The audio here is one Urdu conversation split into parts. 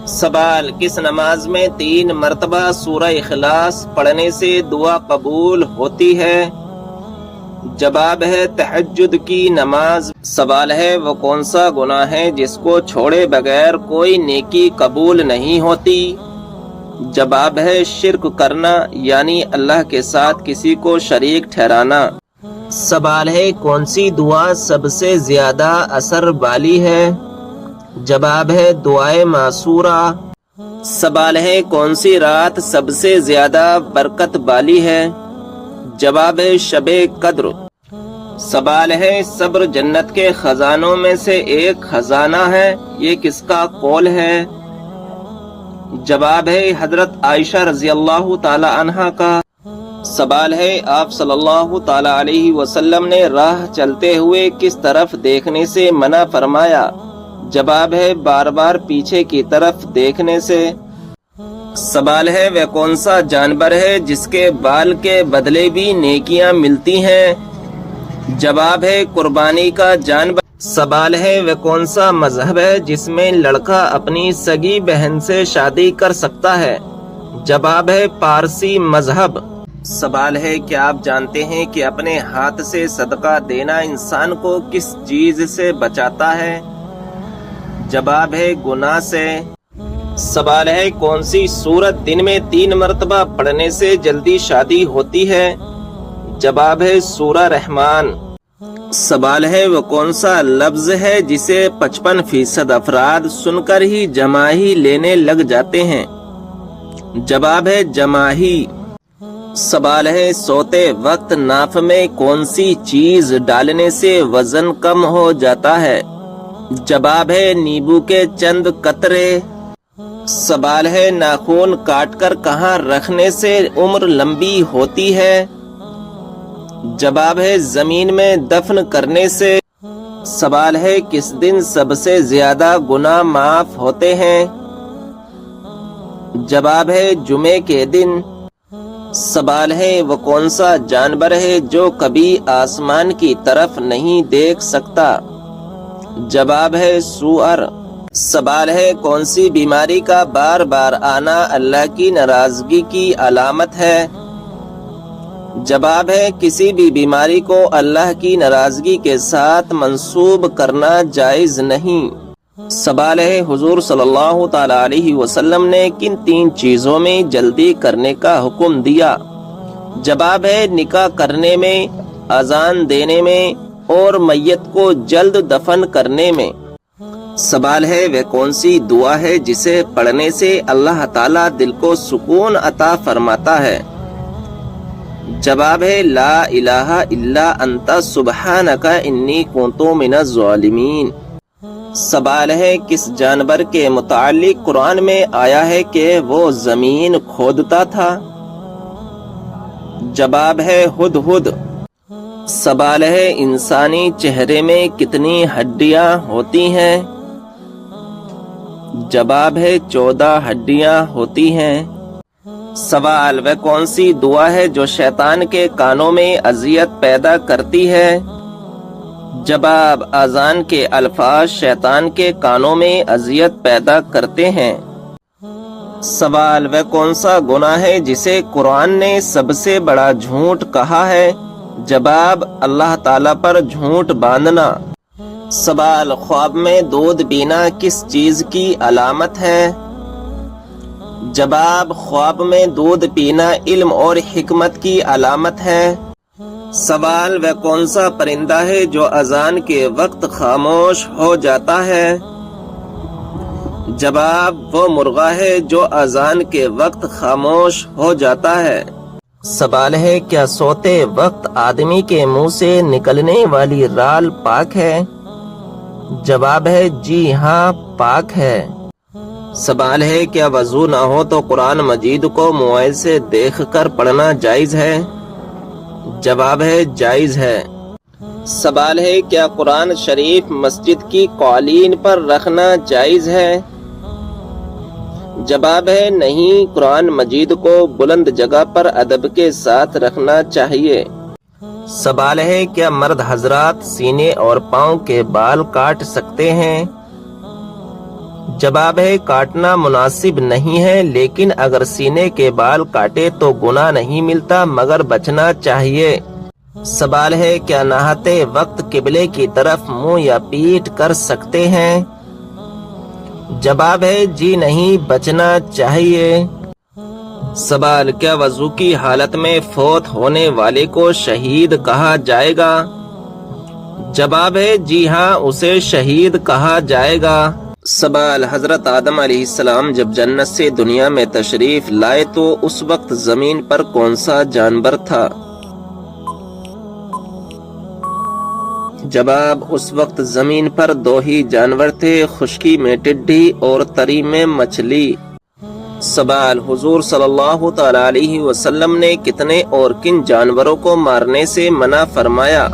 سوال: کس نماز میں 3 مرتبہ سورہ اخلاص پڑھنے سے دعا قبول ہوتی ہے؟ جواب ہے تہجد کی نماز۔ سوال ہے وہ کون سا گناہ ہے جس کو چھوڑے بغیر کوئی نیکی قبول نہیں ہوتی؟ جواب ہے شرک کرنا، یعنی اللہ کے ساتھ کسی کو شریک ٹھہرانا۔ سوال ہے کون سی دعا سب سے زیادہ اثر والی ہے؟ جواب ہے دعائے معصورہ۔ سوال ہے کون سی رات سب سے زیادہ برکت والی ہے؟ جواب ہے شب قدر۔ سوال ہے صبر جنت کے خزانوں میں سے ایک خزانہ ہے، یہ کس کا قول ہے؟ جواب ہے حضرت عائشہ رضی اللہ تعالی عنہا کا۔ سوال ہے آپ صلی اللہ تعالی علیہ وسلم نے راہ چلتے ہوئے کس طرف دیکھنے سے منع فرمایا؟ جواب ہے بار بار پیچھے کی طرف دیکھنے سے۔ سوال ہے وہ کون سا جانور ہے جس کے بال کے بدلے بھی نیکیاں ملتی ہیں؟ جواب ہے قربانی کا جانور۔ سوال ہے وہ کون سا مذہب ہے جس میں لڑکا اپنی سگی بہن سے شادی کر سکتا ہے؟ جواب ہے پارسی مذہب۔ سوال ہے کیا آپ جانتے ہیں کہ اپنے ہاتھ سے صدقہ دینا انسان کو کس چیز سے بچاتا ہے؟ جواب ہے گناہ سے۔ سوال ہے کون سی سورت دن میں 3 مرتبہ پڑھنے سے جلدی شادی ہوتی ہے؟ جواب ہے سورہ رحمان۔ سوال ہے وہ کون سا لفظ ہے جسے 55% افراد سن کر ہی جماہی لینے لگ جاتے ہیں؟ جواب ہے جماہی۔ سوال ہے سوتے وقت ناف میں کون سی چیز ڈالنے سے وزن کم ہو جاتا ہے؟ جواب ہے نیبو کے چند قطرے۔ سوال ہے ناخن کاٹ کر کہاں رکھنے سے عمر لمبی ہوتی ہے؟ جواب ہے زمین میں دفن کرنے سے۔ سوال ہے کس دن سب سے زیادہ گناہ معاف ہوتے ہیں؟ جواب ہے جمعے کے دن۔ سوال ہے وہ کون سا جانور ہے جو کبھی آسمان کی طرف نہیں دیکھ سکتا؟ جواب ہے سؤر۔ سوال ہے کون سی بیماری کا بار بار آنا اللہ کی ناراضگی کی علامت ہے؟ جواب ہے کسی بھی بیماری کو اللہ کی ناراضگی کے ساتھ منسوب کرنا جائز نہیں۔ سوال ہے حضور صلی اللہ تعالی علیہ وسلم نے کن 3 چیزوں میں جلدی کرنے کا حکم دیا؟ جواب ہے نکاح کرنے میں، اذان دینے میں اور میت کو جلد دفن کرنے میں۔ سوال ہے وہ کون سی دعا ہے جسے پڑھنے سے اللہ تعالیٰ دل کو سکون عطا فرماتا ہے؟ جواب ہے لا الہ الا انت سبحانک انی کنت من الظالمین۔ سوال ہے کس جانور کے متعلق قرآن میں آیا ہے کہ وہ زمین کھودتا تھا؟ جواب ہے ہدہد۔ سوال ہے انسانی چہرے میں کتنی ہڈیاں ہوتی ہیں؟ جواب ہے 14 ہڈیاں ہوتی ہیں۔ سوال وہ کون سی دعا ہے جو شیطان کے کانوں میں اذیت پیدا کرتی ہے؟ جواب اذان کے الفاظ شیطان کے کانوں میں اذیت پیدا کرتے ہیں۔ سوال وہ کون سا گناہ ہے جسے قرآن نے سب سے بڑا جھوٹ کہا ہے؟ جواب اللہ تعالیٰ پر جھوٹ باندھنا۔ سوال خواب میں دودھ پینا کس چیز کی علامت ہے؟ جواب خواب میں دودھ پینا علم اور حکمت کی علامت ہے۔ سوال وہ کون سا پرندہ ہے جو اذان کے وقت خاموش ہو جاتا ہے؟ جواب وہ مرغا ہے جو اذان کے وقت خاموش ہو جاتا ہے۔ سوال ہے کیا سوتے وقت آدمی کے منہ سے نکلنے والی رال پاک ہے؟ جواب ہے جی ہاں پاک ہے۔ سوال ہے کیا وضو نہ ہو تو قرآن مجید کو موبائل سے دیکھ کر پڑھنا جائز ہے؟ جواب ہے جائز ہے۔ سوال ہے کیا قرآن شریف مسجد کی قالین پر رکھنا جائز ہے؟ جواب ہے نہیں، قرآن مجید کو بلند جگہ پر ادب کے ساتھ رکھنا چاہیے۔ سوال ہے کیا مرد حضرات سینے اور پاؤں کے بال کاٹ سکتے ہیں؟ جواب ہے کاٹنا مناسب نہیں ہے، لیکن اگر سینے کے بال کاٹے تو گناہ نہیں ملتا مگر بچنا چاہیے۔ سوال ہے کیا نہاتے وقت قبلے کی طرف منہ یا پیٹھ کر سکتے ہیں؟ جواب ہے جی نہیں، بچنا چاہیے۔ سوال کیا وضو کی حالت میں فوت ہونے والے کو شہید کہا جائے گا؟ جواب ہے جی ہاں، اسے شہید کہا جائے گا۔ سوال حضرت آدم علیہ السلام جب جنت سے دنیا میں تشریف لائے تو اس وقت زمین پر کون سا جانور تھا؟ جواب اس وقت زمین پر دو ہی جانور تھے، خشکی میں ٹڈی اور تری میں مچھلی۔ سوال حضور صلی اللہ تعالی علیہ وسلم نے کتنے اور کن جانوروں کو مارنے سے منع فرمایا؟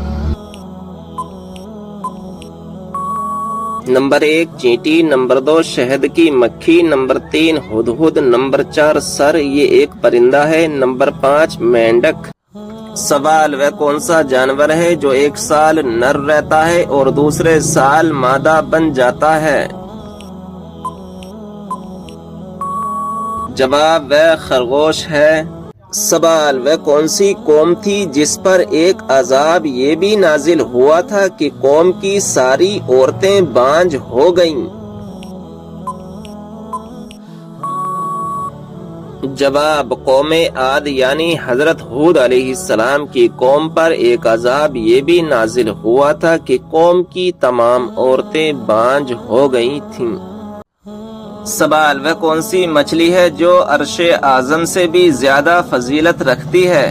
نمبر 1 چینٹی، نمبر 2 شہد کی مکھی، نمبر 3 ہدہد، نمبر 4 سر، یہ ایک پرندہ ہے، نمبر 5 مینڈک۔ سوال وہ کون سا جانور ہے جو ایک سال نر رہتا ہے اور دوسرے سال مادہ بن جاتا ہے؟ جواب وہ خرگوش ہے۔ سوال وہ کون سی قوم تھی جس پر ایک عذاب یہ بھی نازل ہوا تھا کہ قوم کی ساری عورتیں بانجھ ہو گئیں؟ جواب قوم عاد یعنی حضرت ہود علیہ السلام کی قوم پر ایک عذاب یہ بھی نازل ہوا تھا کہ قوم کی تمام عورتیں بانجھ ہو گئی تھیں۔ سوال وہ کون سی مچھلی ہے جو عرش اعظم سے بھی زیادہ فضیلت رکھتی ہے؟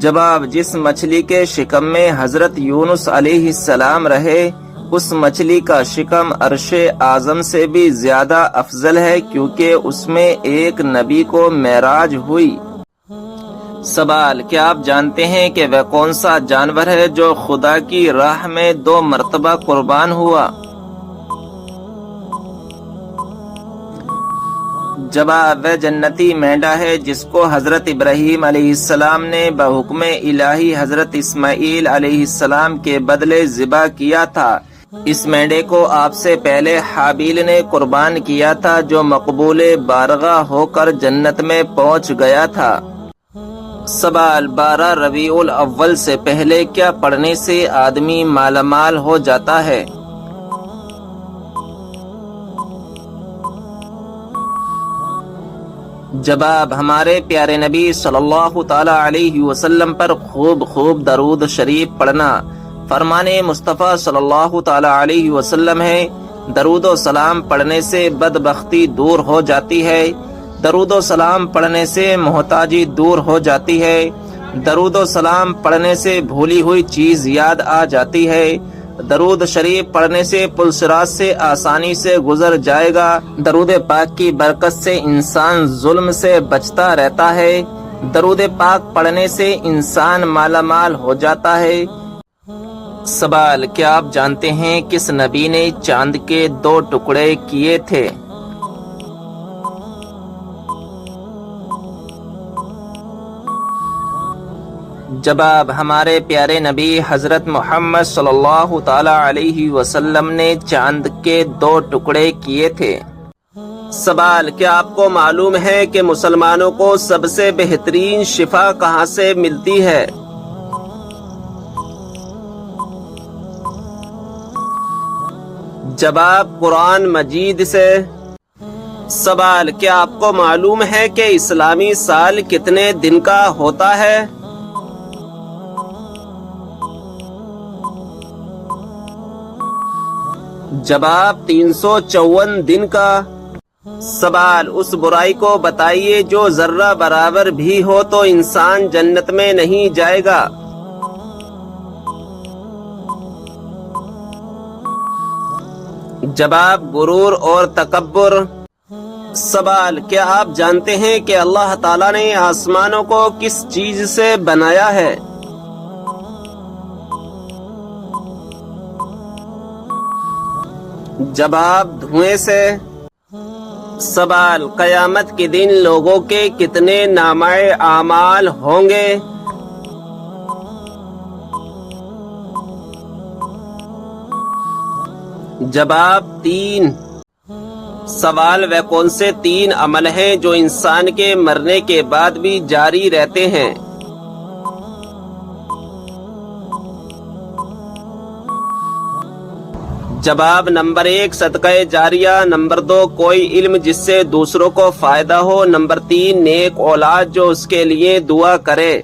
جواب جس مچھلی کے شکم میں حضرت یونس علیہ السلام رہے اس مچھلی کا شکم عرش اعظم سے بھی زیادہ افضل ہے کیونکہ اس میں ایک نبی کو معراج ہوئی۔ سوال کیا آپ جانتے ہیں کہ وہ کون سا جانور ہے جو خدا کی راہ میں 2 مرتبہ قربان ہوا؟ جواب وہ جنتی مینڈا ہے جس کو حضرت ابراہیم علیہ السلام نے بحکم الہی حضرت اسماعیل علیہ السلام کے بدلے ذبح کیا تھا۔ اس مینڈے کو آپ سے پہلے حابیل نے قربان کیا تھا جو مقبول بارگاہ ہو کر جنت میں پہنچ گیا تھا۔ سوال 12 ربیع الاول سے پہلے کیا پڑھنے سے آدمی مالا مال ہو جاتا ہے؟ جواب ہمارے پیارے نبی صلی اللہ تعالی علیہ وسلم پر خوب درود شریف پڑھنا۔ فرمان مصطفیٰ صلی اللہ تعالی علیہ وسلم ہے درود و سلام پڑھنے سے بدبختی دور ہو جاتی ہے، درود و سلام پڑھنے سے محتاجی دور ہو جاتی ہے، درود و سلام پڑھنے سے بھولی ہوئی چیز یاد آ جاتی ہے، درود شریف پڑھنے سے پل صراط سے آسانی سے گزر جائے گا، درود پاک کی برکت سے انسان ظلم سے بچتا رہتا ہے، درود پاک پڑھنے سے انسان مالا مال ہو جاتا ہے۔ سوال کیا آپ جانتے ہیں کس نبی نے چاند کے 2 ٹکڑے کیے تھے؟ جواب ہمارے پیارے نبی حضرت محمد صلی اللہ تعالی علیہ وسلم نے چاند کے 2 ٹکڑے کیے تھے۔ سوال کیا آپ کو معلوم ہے کہ مسلمانوں کو سب سے بہترین شفا کہاں سے ملتی ہے؟ جواب قرآن مجید سے۔ سوال کیا آپ کو معلوم ہے کہ اسلامی سال کتنے دن کا ہوتا ہے؟ جواب 354 دن کا۔ سوال اس برائی کو بتائیے جو ذرہ برابر بھی ہو تو انسان جنت میں نہیں جائے گا۔ جواب غرور اور تکبر۔ سوال کیا آپ جانتے ہیں کہ اللہ تعالیٰ نے آسمانوں کو کس چیز سے بنایا ہے؟ جواب دھوئیں سے۔ سوال قیامت کے دن لوگوں کے کتنے نامہ اعمال ہوں گے؟ جواب 3۔ سوال وہ کون سے 3 عمل ہیں جو انسان کے مرنے کے بعد بھی جاری رہتے ہیں؟ جواب نمبر 1 صدقہ جاریہ، نمبر 2 کوئی علم جس سے دوسروں کو فائدہ ہو، نمبر 3 نیک اولاد جو اس کے لیے دعا کرے۔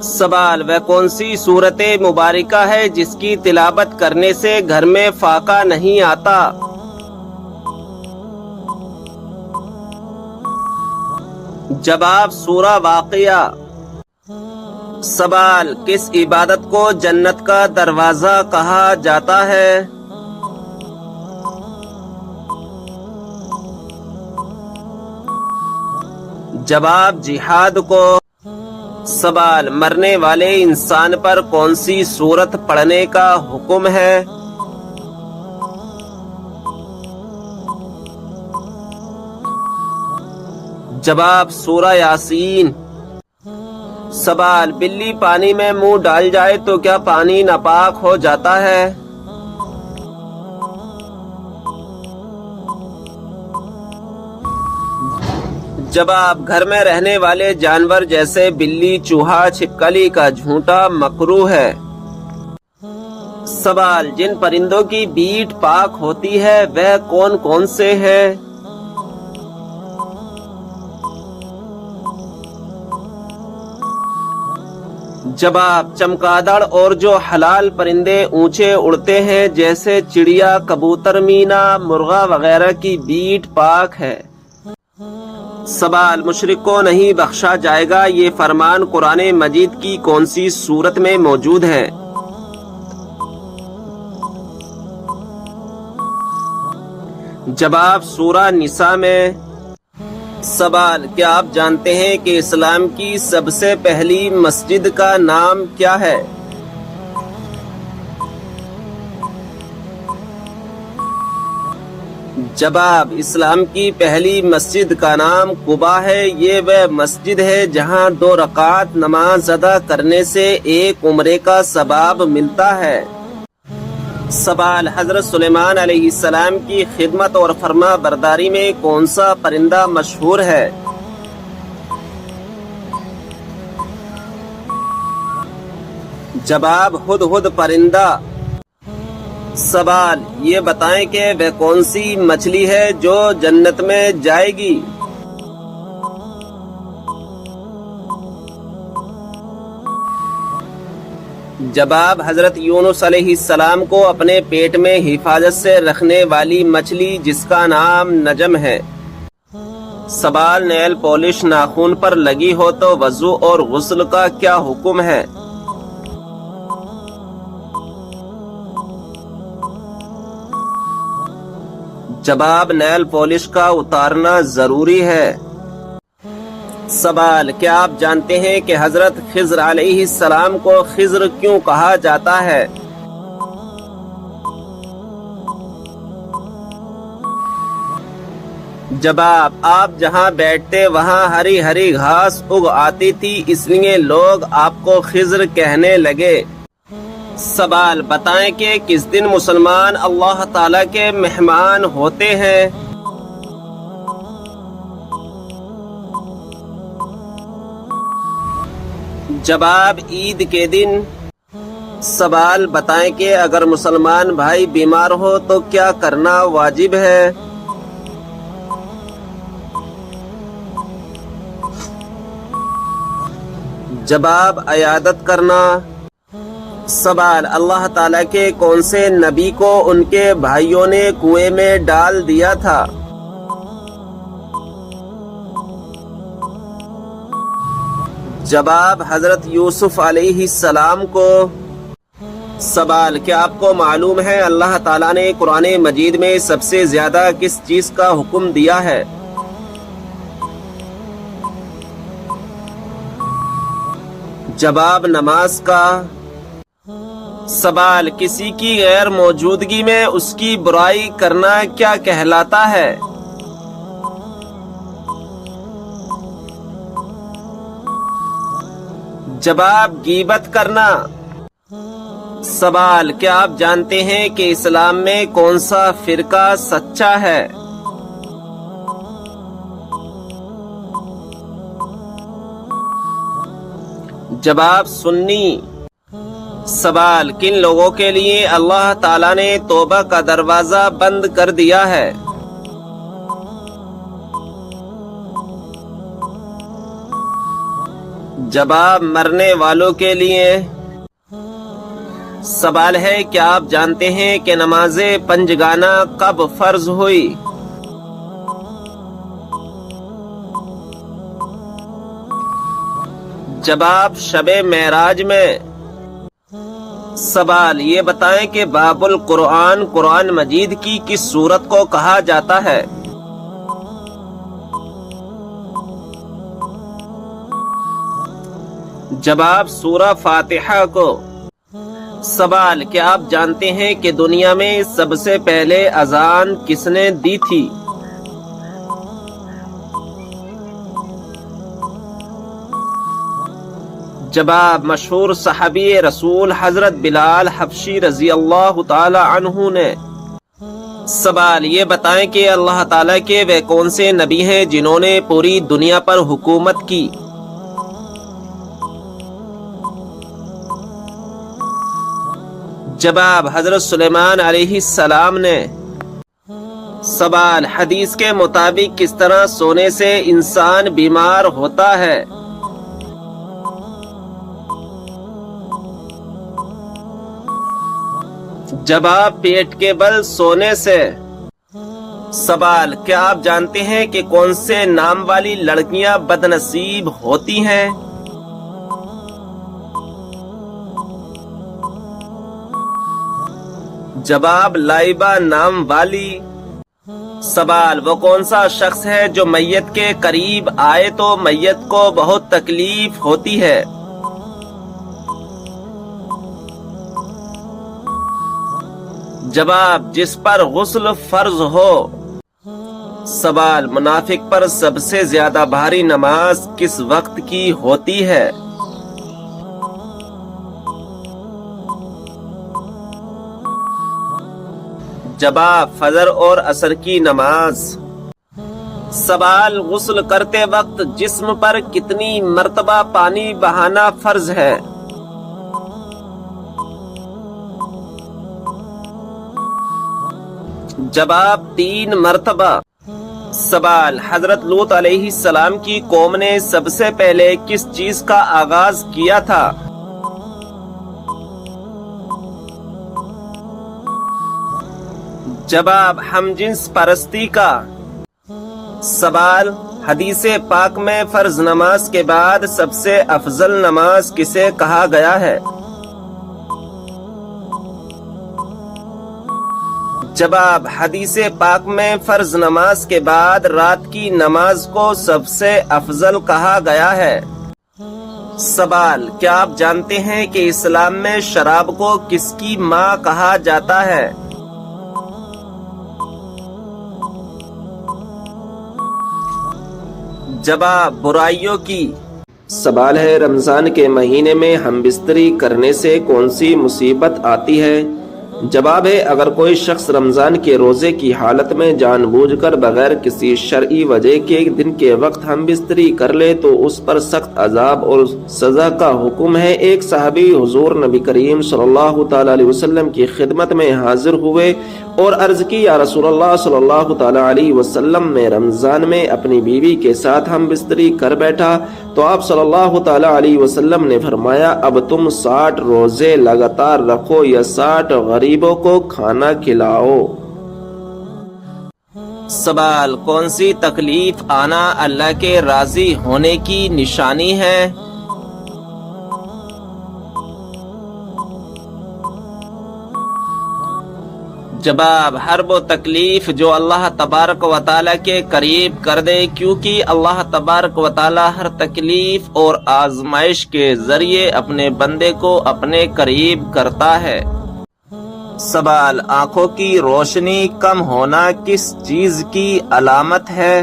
سوال وہ کون سی سورت مبارکہ ہے جس کی تلاوت کرنے سے گھر میں فاقہ نہیں آتا؟ جواب سورہ واقعہ۔ سوال کس عبادت کو جنت کا دروازہ کہا جاتا ہے؟ جواب جہاد کو۔ سوال مرنے والے انسان پر کون سی سورت پڑھنے کا حکم ہے؟ جواب سورہ یاسین۔ سوال بلی پانی میں منہ ڈال جائے تو کیا پانی ناپاک ہو جاتا ہے؟ جواب گھر میں رہنے والے جانور جیسے بلی، چوہا، چھپکلی کا جھونٹا مکروہ ہے۔ سوال جن پرندوں کی بیٹ پاک ہوتی ہے وہ کون کون سے ہیں؟ جواب چمگادڑ اور جو حلال پرندے اونچے اڑتے ہیں جیسے چڑیا، کبوتر، مینا، مرغا وغیرہ کی بیٹ پاک ہے۔ سوال مشرک کو نہیں بخشا جائے گا یہ فرمان قرآن مجید کی کون سی سورت میں موجود ہے؟ جواب سورہ نساء میں۔ سوال کیا آپ جانتے ہیں کہ اسلام کی سب سے پہلی مسجد کا نام کیا ہے؟ جواب اسلام کی پہلی مسجد کا نام قباء ہے۔ یہ وہ مسجد ہے جہاں 2 رکعت نماز ادا کرنے سے 1 عمرے کا ثواب ملتا ہے۔ سوال حضرت سلیمان علیہ السلام کی خدمت اور فرما برداری میں کون سا پرندہ مشہور ہے؟ جواب ہدہد پرندہ۔ سوال یہ بتائیں کہ وہ کون سی مچھلی ہے جو جنت میں جائے گی؟ جواب حضرت یونس علیہ السلام کو اپنے پیٹ میں حفاظت سے رکھنے والی مچھلی جس کا نام نجم ہے۔ سوال نیل پالش ناخن پر لگی ہو تو وضو اور غسل کا کیا حکم ہے؟ جواب نیل پالش کا اتارنا ضروری ہے۔ سوال کیا آپ جانتے ہیں کہ حضرت خضر علیہ السلام کو خضر کیوں کہا جاتا ہے؟ جواب آپ جہاں بیٹھتے وہاں ہری ہری گھاس اگ آتی تھی اس لیے لوگ آپ کو خضر کہنے لگے۔ سوال بتائیں کہ کس دن مسلمان اللہ تعالیٰ کے مہمان ہوتے ہیں؟ جواب عید کے دن۔ سوال بتائیں کہ اگر مسلمان بھائی بیمار ہو تو کیا کرنا واجب ہے؟ جواب عیادت کرنا۔ سوال اللہ تعالیٰ کے کون سے نبی کو ان کے بھائیوں نے کنویں میں ڈال دیا تھا؟ جواب حضرت یوسف علیہ السلام کو۔ سوال کیا آپ کو معلوم ہے اللہ تعالیٰ نے قرآن مجید میں سب سے زیادہ کس چیز کا حکم دیا ہے؟ جواب نماز کا۔ سوال کسی کی غیر موجودگی میں اس کی برائی کرنا کیا کہلاتا ہے؟ جواب غیبت کرنا۔ سوال: کیا آپ جانتے ہیں کہ اسلام میں کون سا فرقہ سچا ہے؟ جواب: سنی۔ سوال: کن لوگوں کے لیے اللہ تعالیٰ نے توبہ کا دروازہ بند کر دیا ہے؟ جواب: مرنے والوں کے لیے۔ سوال ہے: کیا آپ جانتے ہیں کہ نماز پنجگانہ کب فرض ہوئی؟ جواب: شب معراج میں۔ سوال: یہ بتائیں کہ باب القرآن قرآن مجید کی کس سورت کو کہا جاتا ہے؟ جواب: سورہ فاتحہ کو۔ سوال: کیا آپ جانتے ہیں کہ دنیا میں سب سے پہلے اذان کس نے دی تھی؟ جواب: مشہور صحابی رسول حضرت بلال حبشی رضی اللہ تعالی عنہ نے۔ سوال: یہ بتائیں کہ اللہ تعالیٰ کے وہ کون سے نبی ہیں جنہوں نے پوری دنیا پر حکومت کی؟ جواب: حضرت سلیمان علیہ السلام نے۔ سوال: حدیث کے مطابق کس طرح سونے سے انسان بیمار ہوتا ہے؟ جواب: پیٹ کے بل سونے سے۔ سوال: کیا آپ جانتے ہیں کہ کون سے نام والی لڑکیاں بد نصیب ہوتی ہیں؟ جواب: لائبہ نام والی۔ سوال: وہ کون سا شخص ہے جو میت کے قریب آئے تو میت کو بہت تکلیف ہوتی ہے؟ جواب: جس پر غسل فرض ہو۔ سوال: منافق پر سب سے زیادہ بھاری نماز کس وقت کی ہوتی ہے؟ جواب: فجر اور عصر کی نماز۔ سوال: غسل کرتے وقت جسم پر کتنی مرتبہ پانی بہانا فرض ہے؟ جواب: 3 مرتبہ۔ سوال: حضرت لوط علیہ السلام کی قوم نے سب سے پہلے کس چیز کا آغاز کیا تھا؟ جواب: ہم جنس پرستی کا۔ سوال: حدیث پاک میں فرض نماز کے بعد سب سے افضل نماز کسے کہا گیا ہے؟ جواب: حدیث پاک میں فرض نماز کے بعد رات کی نماز کو سب سے افضل کہا گیا ہے۔ سوال: کیا آپ جانتے ہیں کہ اسلام میں شراب کو کس کی ماں کہا جاتا ہے؟ جواب: برائیوں کی۔ سوال ہے: رمضان کے مہینے میں ہم بستری کرنے سے کون سی مصیبت آتی ہے؟ جواب ہے: اگر کوئی شخص رمضان کے روزے کی حالت میں جان بوجھ کر بغیر کسی شرعی وجہ کے دن کے وقت ہم بستری کر لے تو اس پر سخت عذاب اور سزا کا حکم ہے۔ ایک صحابی حضور نبی کریم صلی اللہ تعالی علیہ وسلم کی خدمت میں حاضر ہوئے اور عرض کی: یا رسول اللہ صلی اللہ تعالی علیہ وسلم، میں رمضان میں اپنی بیوی کے ساتھ ہم بستری کر بیٹھا تو آپ صلی اللہ تعالی علیہ وسلم نے فرمایا: اب تم 60 روزے لگاتار رکھو یا 60 غریبوں کو کھانا کھلاؤ۔ سوال: کون سی تکلیف آنا اللہ کے راضی ہونے کی نشانی ہے؟ جواب: ہر وہ تکلیف جو اللہ تبارک و تعالیٰ کے قریب کر دے، کیونکہ اللہ تبارک و تعالیٰ ہر تکلیف اور آزمائش کے ذریعے اپنے بندے کو اپنے قریب کرتا ہے۔ سوال: آنکھوں کی روشنی کم ہونا کس چیز کی علامت ہے؟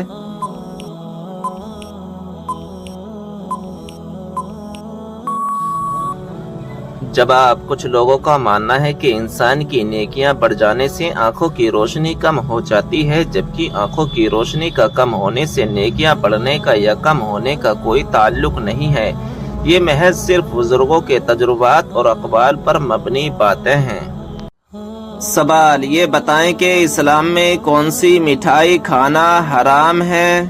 جواب: کچھ لوگوں کا ماننا ہے کہ انسان کی نیکیاں بڑھ جانے سے آنکھوں کی روشنی کم ہو جاتی ہے، جبکہ آنکھوں کی روشنی کا کم ہونے سے نیکیاں بڑھنے کا یا کم ہونے کا کوئی تعلق نہیں ہے۔ یہ محض صرف بزرگوں کے تجربات اور اقوال پر مبنی باتیں ہیں۔ سوال: یہ بتائیں کہ اسلام میں کون سی مٹھائی کھانا حرام ہے؟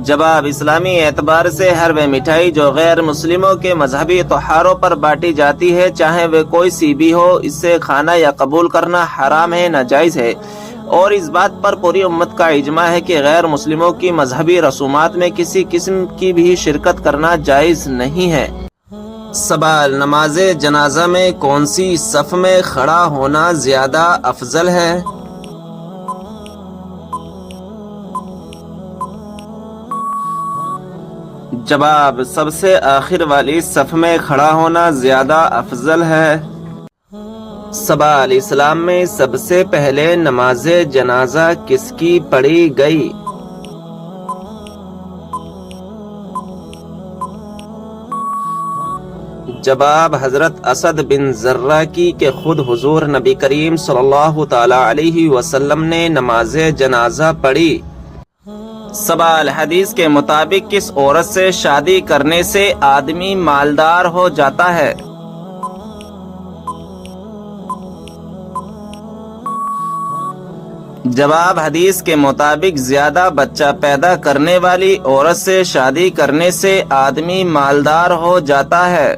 جواب: اسلامی اعتبار سے ہر وہ مٹھائی جو غیر مسلموں کے مذہبی تہواروں پر بانٹی جاتی ہے، چاہے وہ کوئی سی بھی ہو، اس سے کھانا یا قبول کرنا حرام ہے، ناجائز ہے، اور اس بات پر پوری امت کا اجماع ہے کہ غیر مسلموں کی مذہبی رسومات میں کسی قسم کی بھی شرکت کرنا جائز نہیں ہے۔ سوال: نماز جنازہ میں کون سی صف میں کھڑا ہونا زیادہ افضل ہے؟ جواب: سب سے آخر والی صف میں کھڑا ہونا زیادہ افضل ہے۔ سوال: اسلام میں سب سے پہلے نماز جنازہ کس کی پڑھی گئی؟ جواب: حضرت اسد بن زرہ کی، کہ خود حضور نبی کریم صلی اللہ تعالی علیہ وسلم نے نماز جنازہ پڑھی۔ سوال: حدیث کے مطابق کس عورت سے شادی کرنے سے آدمی مالدار ہو جاتا ہے؟ جواب: حدیث کے مطابق زیادہ بچہ پیدا کرنے والی عورت سے شادی کرنے سے آدمی مالدار ہو جاتا ہے۔